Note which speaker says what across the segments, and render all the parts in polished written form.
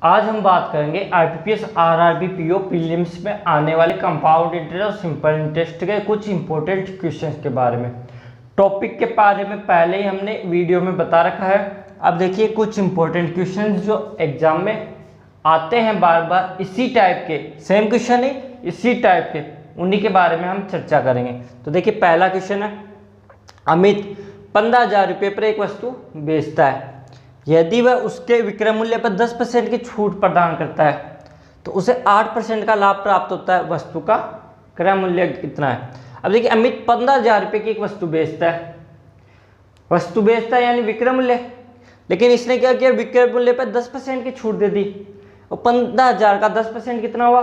Speaker 1: आज हम बात करेंगे आईपीपीएस आरआरबी पीओ प्रीलिम्स में आने वाले कंपाउंड इंटरेस्ट और सिंपल इंटरेस्ट के कुछ इंपॉर्टेंट क्वेश्चंस के बारे में। टॉपिक के बारे में पहले ही हमने वीडियो में बता रखा है। अब देखिए कुछ इंपॉर्टेंट क्वेश्चंस जो एग्जाम में आते हैं बार बार, इसी टाइप के, सेम क्वेश्चन नहीं, इसी टाइप के, उन्हीं के बारे में हम चर्चा करेंगे। तो देखिए पहला क्वेश्चन है, अमित 15,000 रुपये पर एक वस्तु बेचता है। यदि वह उसके विक्रय मूल्य पर 10% की छूट प्रदान करता है तो उसे 8% का लाभ प्राप्त होता है। वस्तु का क्रय मूल्य कितना है? अब देखिए अमित 15,000 रुपये की एक वस्तु बेचता है। वस्तु बेचता है यानी विक्रय मूल्य, लेकिन इसने क्या किया, विक्रय मूल्य पर 10% की छूट दे दी। और 15,000 का 10% कितना हुआ?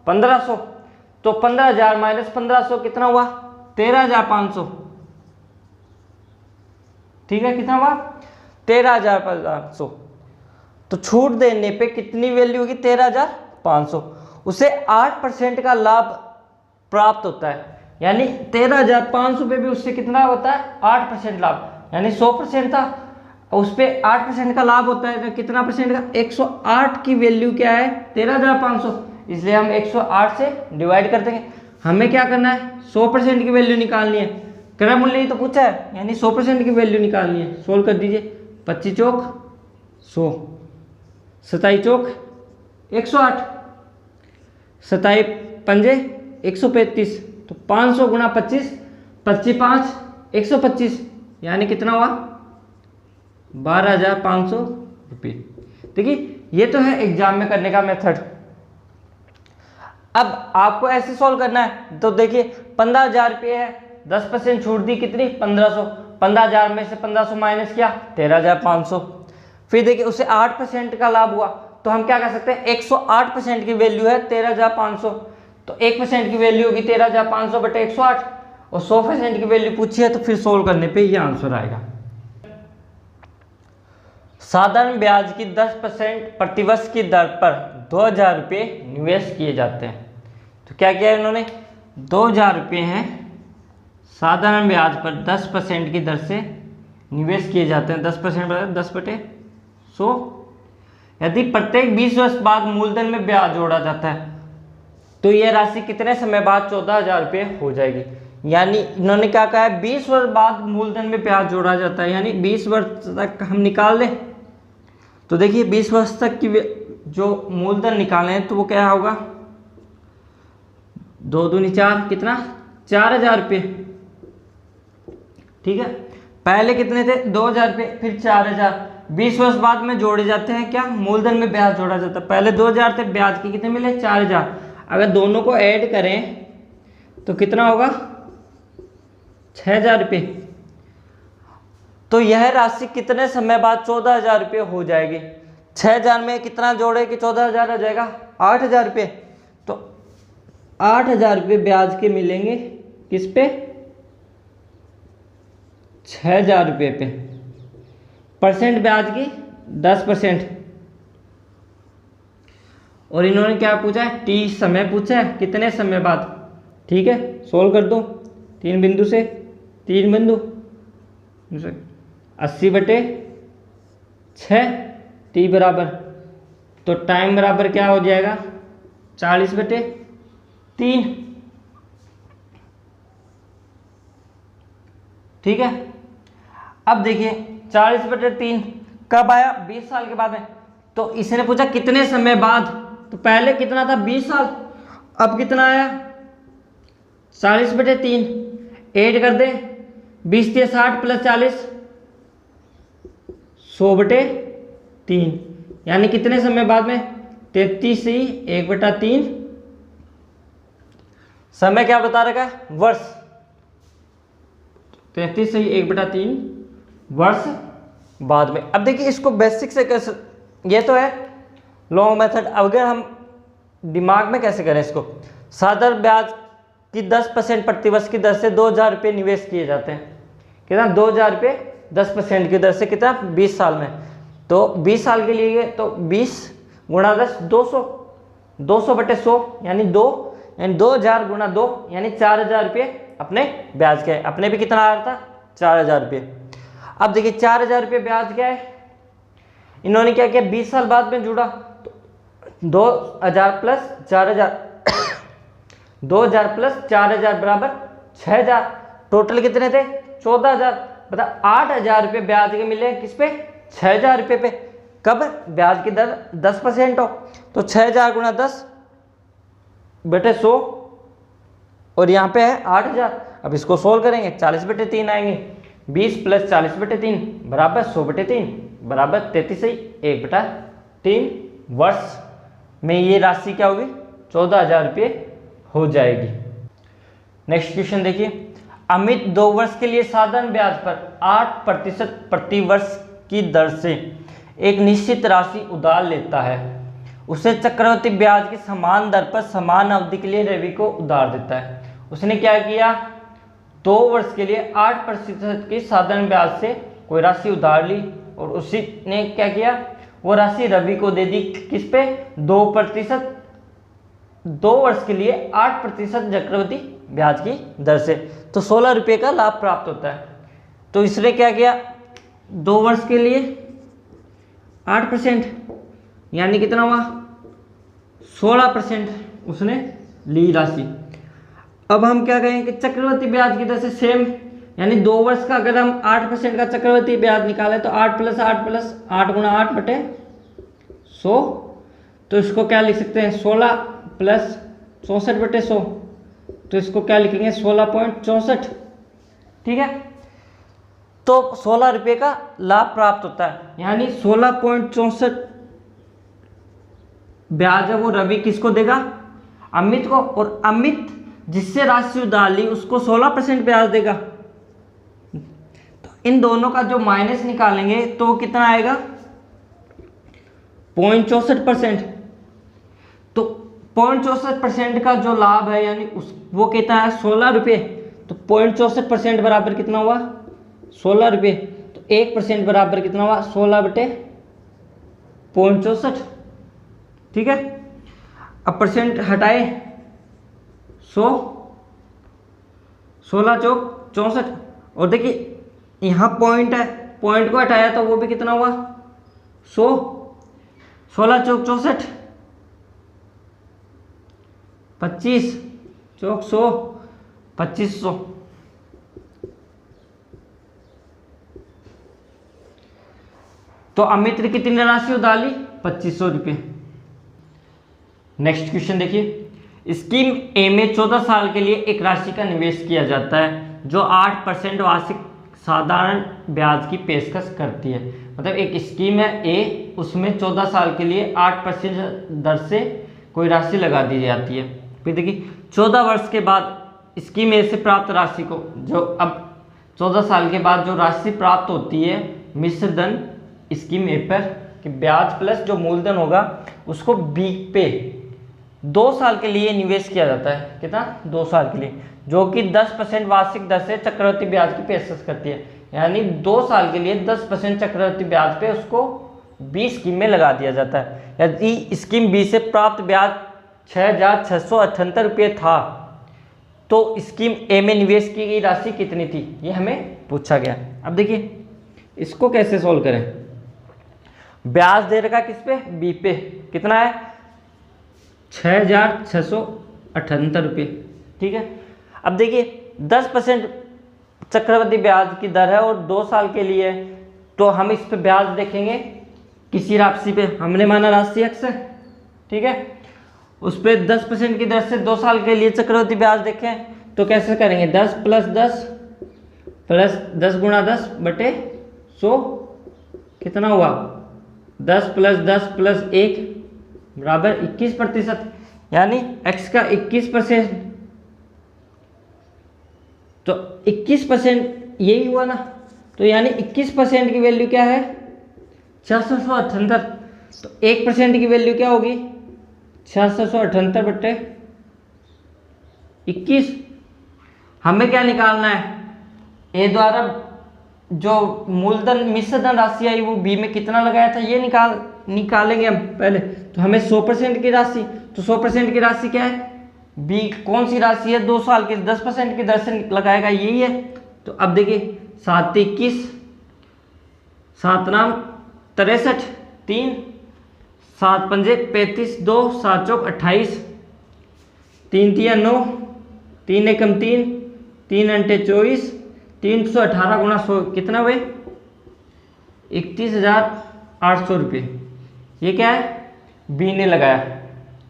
Speaker 1: 1500। तो 15,000 माइनस 1500 कितना हुआ? 13,500। ठीक है, कितना हुआ? 13,500। तो छूट देने पे कितनी वैल्यू होगी? 13,500। उसे 8% का लाभ प्राप्त होता है, यानी 13,500 पे भी उससे कितना होता है? 8% लाभ, यानी 100% था, उस पर 8% का लाभ होता है। तो कितना परसेंट का? 108 की वैल्यू क्या है? 13,500। इसलिए हम 108 से डिवाइड कर देंगे। हमें क्या करना है? 100% की वैल्यू निकालनी है। क्रय मूल्य ही तो पूछा है, यानी 100% की वैल्यू निकालनी है। सोल्व कर दीजिए। 25 चौक 100, 27 चौक 108, 27 पंजे 135। तो 500 गुणा 25, 25 5 125, यानी कितना हुआ? 12,500 रुपये। देखिए ये तो है एग्जाम में करने का मेथड। अब आपको ऐसे सॉल्व करना है। तो देखिए 15,000 रुपये है, 10% छूट दी, कितनी? 1500। 15,000 में से 1500 माइनस किया, 13,500। फिर देखिए उसे 8% का लाभ हुआ, तो हम क्या कर सकते हैं? 108% की वैल्यू है 13,500, तो 1% की वैल्यू होगी 13,500 बटे 108, और 100% की वैल्यू पूछी है, तो फिर सोल्व करने पे ये आंसर आएगा। साधारण ब्याज की 10% प्रतिवर्ष की दर पर 2,000 रुपये निवेश किए जाते हैं। तो क्या किया इन्होंने? 2,000 रुपये हैं, साधारण ब्याज पर 10% की दर से निवेश किए जाते हैं। 10% 10 बटे 100। यदि प्रत्येक 20 वर्ष बाद मूलधन में ब्याज जोड़ा जाता है तो यह राशि कितने समय बाद 14,000 रुपये हो जाएगी। यानी इन्होंने क्या कहा है? 20 वर्ष बाद मूलधन में ब्याज जोड़ा जाता है, यानी 20 वर्ष तक हम निकाल लें। तो देखिए 20 वर्ष तक की जो मूलधन निकालें तो वो क्या होगा? 2 दूनी 4, कितना? 4,000 रुपये। ठीक है, पहले कितने थे? 2,000 रुपये, फिर 4,000। 20 वर्ष बाद में जोड़े जाते हैं क्या? मूलधन में ब्याज जोड़ा जाता है। पहले 2,000 थे, ब्याज के कितने मिले? 4,000। अगर दोनों को ऐड करें तो कितना होगा? 6,000 रुपये। तो यह राशि कितने समय बाद 14,000 रुपये हो जाएगी? 6,000 में कितना जोड़े कि 14,000 हो जाएगा? 8,000 रुपये। तो 8,000 रुपये ब्याज के मिलेंगे किस पे? 6,000 रुपये पे। परसेंट ब्याज की 10%। और इन्होंने क्या पूछा है? टी समय पूछा है, कितने समय बाद। ठीक है, सोल्व कर दो। 3 बिंदु से 3 बिंदु 80 बटे 6 टी बराबर, तो टाइम बराबर क्या हो जाएगा? 40 बटे 3। ठीक है, अब देखिए 40 बटे 3 कब आया? 20 साल के बाद में। तो इसने पूछा कितने समय बाद, तो पहले कितना था? 20 साल। अब कितना आया? 40 बटे 3। ऐड कर दे, 20 से 60 प्लस 40, 100 बटे 3, यानी कितने समय बाद में? 33 से 1/3। समय क्या बता रखा है? वर्ष। 33 से 1/3 वर्ष बाद में। अब देखिए इसको बेसिक से कैसे, ये तो है लॉन्ग मेथड। अगर हम दिमाग में कैसे करें इसको? साधारण ब्याज की 10% प्रतिवर्ष की दर से 2,000 रुपये निवेश किए जाते हैं। कितना? 2,000 रुपये 10% की दर से, कितना? 20 साल में। तो 20 साल के लिए तो 20 गुणा 10 200, 200 बटे 100, यानी 2, यानी 2,000 गुणा 2, यानी 4,000 रुपये अपने ब्याज के। अपने भी कितना आ रहा था? 4,000 रुपये। अब देखिए 4,000 रुपये ब्याज क्या है? इन्होंने क्या किया? 20 साल बाद में जुड़ा, तो 2000 प्लस 4000 2000 प्लस 4000 बराबर 6000। टोटल कितने थे? 14000। बता 8000 रुपये ब्याज के मिले किस पे? 6000 रुपये पे। कब? ब्याज की दर 10% हो तो 6000 गुणा 10 बटे 100 और यहाँ पे है 8000। अब इसको सोल्व करेंगे 40/3 आएंगे। 20 प्लस 40/3 बराबर 100/3 बराबर 33। 1/3 वर्ष में ये राशि क्या होगी? 14000 रुपये हो जाएगी। नेक्स्ट क्वेश्चन देखिए। अमित 2 वर्ष के लिए साधारण ब्याज पर 8% प्रति वर्ष की दर से एक निश्चित राशि उधार लेता है। उसे चक्रवृद्धि ब्याज की समान दर पर समान अवधि के लिए रवि को उधार देता है। उसने क्या किया? 2 वर्ष के लिए 8% की साधारण ब्याज से कोई राशि उधार ली और उसी ने क्या किया? वो राशि रवि को दे दी। किस पे? 2%। 2 वर्ष के लिए 8% चक्रवृद्धि ब्याज की दर से, तो 16 रुपये का लाभ प्राप्त होता है। तो इसने क्या किया? 2 वर्ष के लिए 8% यानी कितना हुआ? 16% उसने ली राशि। अब हम क्या कहेंगे कि चक्रवृद्धि ब्याज की दर से सेम, यानी 2 वर्ष का अगर हम 8% का चक्रवृद्धि ब्याज निकालें तो 8 प्लस 8 गुणा 8 बटे 100, तो इसको क्या लिख सकते हैं? 16 प्लस 64/100, तो इसको क्या लिखेंगे? 16.64। ठीक है, तो 16 रुपये का लाभ प्राप्त होता है, यानी 16.64 ब्याज है वो रवि किसको देगा? अमित को। और अमित जिससे राशि उधार ली उसको 16% ब्याज देगा। तो इन दोनों का जो माइनस निकालेंगे तो कितना आएगा? 0.64%। तो 0.64% का जो लाभ है यानी वो कितना है? 16 रुपये। तो 0.64% बराबर कितना हुआ? 16 रुपये। तो 1% बराबर कितना हुआ? 16/0.64। ठीक है, अब परसेंट हटाए 100, 16 चौक 64। और देखिए यहाँ पॉइंट है, पॉइंट को हटाया तो वो भी कितना हुआ? 100। 16 चौक 64, 25 चौक 100, 2500। तो अमित ने कितनी राशि उधार ली? 2500 रुपये। नेक्स्ट क्वेश्चन देखिए। स्कीम ए में 14 साल के लिए एक राशि का निवेश किया जाता है जो 8% वार्षिक साधारण ब्याज की पेशकश करती है। मतलब एक स्कीम है ए, उसमें 14 साल के लिए 8% दर से कोई राशि लगा दी जाती है। फिर देखिए 14 वर्ष के बाद स्कीम ए से प्राप्त राशि को, जो अब 14 साल के बाद जो राशि प्राप्त होती है मिश्र धन स्कीम ए पर कि ब्याज प्लस जो मूलधन होगा उसको बी पे 2 साल के लिए निवेश किया जाता है। कितना? 2 साल के लिए, जो कि 10% वार्षिक दर से चक्रवृद्धि ब्याज की पेशकश करती है। यानी 2 साल के लिए 10% चक्रवृद्धि ब्याज पे उसको बी स्कीम में लगा दिया जाता है। यदि स्कीम बी से प्राप्त ब्याज 6678 रुपये था तो स्कीम ए में निवेश की गई राशि कितनी थी, ये हमें पूछा गया। अब देखिए इसको कैसे सोल्व करें। ब्याज दे रखा किस पे? बी पे। कितना है? 6678 रुपये। ठीक है, अब देखिए 10% चक्रवृद्धि ब्याज की दर है और 2 साल के लिए, तो हम इस पे ब्याज देखेंगे किसी राशि पे। हमने माना राशि x है, ठीक है, उस पर 10% की दर से 2 साल के लिए चक्रवृद्धि ब्याज देखें तो कैसे करेंगे? 10 प्लस 10 प्लस 10 गुणा 10 बटे 100 कितना हुआ? 10 प्लस 10 प्लस 1 बराबर 21%, यानी x का 21%। तो 21% यही हुआ ना, तो यानी 21% की वैल्यू क्या है? 6678। तो 1% की वैल्यू क्या होगी? 6678 बटे 21। हमें क्या निकालना है? ए द्वारा जो मूलधन मिश्र धन राशि आई वो बी में कितना लगाया था ये निकालेंगे हम पहले। तो हमें 100% की राशि, तो 100% की राशि क्या है? बी कौन सी राशि है? 2 साल की 10% की दर से लगाएगा, यही है। तो अब देखिए 7 21 7 नाम 63 3 7 पंजे 35, 2 7 चौक 28, 3 तिया 9, 3 एकम 3, 3 अंटे 24, 318 गुणा 100 कितना हुए 31,800 रुपये। ये क्या है, बी ने लगाया,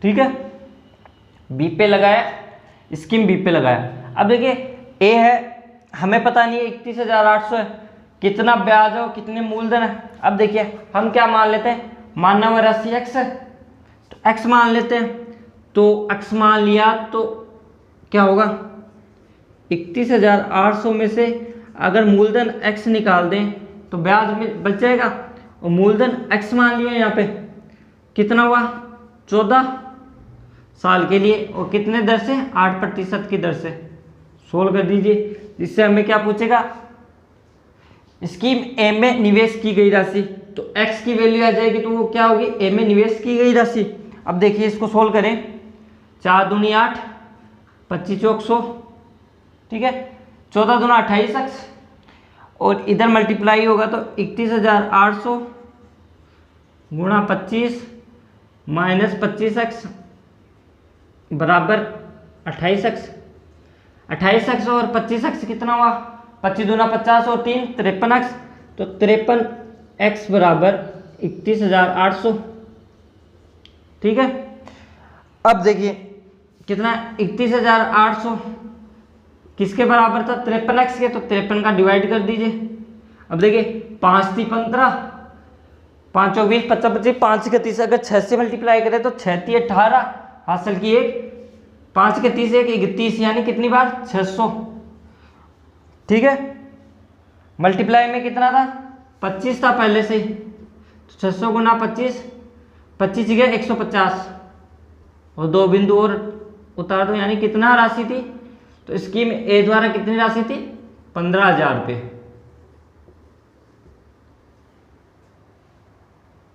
Speaker 1: ठीक है, बी पे लगाया, स्कीम बी पे लगाया। अब देखिए ए है, हमें पता नहीं है 31,800 है, कितना ब्याज है और कितने मूलधन है। अब देखिए हम क्या मान लेते हैं, मानना हुआ राशि एक्स है तो एक्स मान लेते हैं, तो एक्स मान लिया तो क्या होगा 31,800 में से अगर मूलधन एक्स निकाल दें तो ब्याज में बच जाएगा, और मूलधन एक्स मान लिया यहाँ पे कितना हुआ 14 साल के लिए, और कितने दर से 8% की दर से। सोल्व कर दीजिए, जिससे हमें क्या पूछेगा, स्कीम ए में निवेश की गई राशि, तो x की वैल्यू आ जाएगी तो वो क्या होगी ए में निवेश की गई राशि। अब देखिए इसको सोल्व करें, 4 दूनी 8, 25 चौक 100, ठीक है, 14 दूना 28x, और इधर मल्टीप्लाई होगा तो 31,800 गुणा 25 माइनस 25x बराबर 28x। 28x और 25x कितना हुआ, 25 दूना 50 और 3 53x, तो 53x बराबर 31,800, ठीक है। अब देखिए कितना 31,800 किसके बराबर था 53x के, तो 53 का डिवाइड कर दीजिए। अब देखिए 5 थी 15, 5 चौक 20, 55 25, 5 के 30, अगर 6 से मल्टीप्लाई करें तो 6 थी 18, हासिल की 1, 5 के 30 1 31, यानी कितनी बार 600, ठीक है। मल्टीप्लाई में कितना था 25 था पहले से, तो 600 गुना 25, 25 गया 150, और 2 बिंदु और उतार दो, यानी कितना राशि थी, तो स्कीम ए द्वारा कितनी राशि थी 15,000 रुपये।